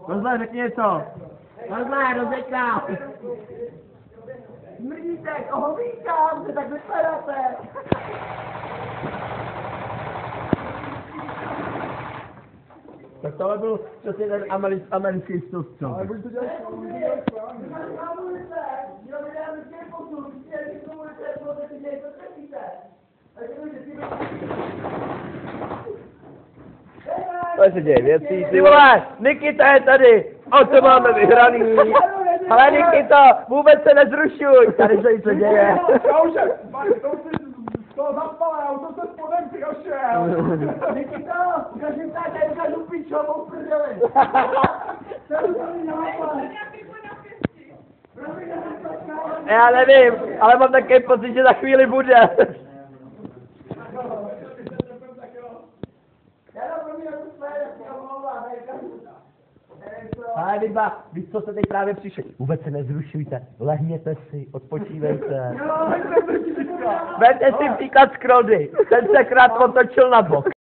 Rozlé, řekni něco. Rozlé, rozekám. Smrdíte, koho vítám, se tak vypadáte. Tak tohle byl přesně ten americký styl. Ale buď to děláš To se děje věcí, ty vole, Nikita je tady, o to máme vyhraný. Ale Nikito, vůbec se nezrušuj, tady se něco děje. Já už je, to už si to zapal, já už jsem se spodem přišel. Nikito, ukažím tak, já ukážu pičovou prdeli. Já nevím, ale mám takový pocit, že za chvíli bude. Ale víš, co se teď právě přišel? Vůbec se nezrušujte, lehněte si, odpočívejte. Vemte si příklad z Krody, ten se krát otočil na bok.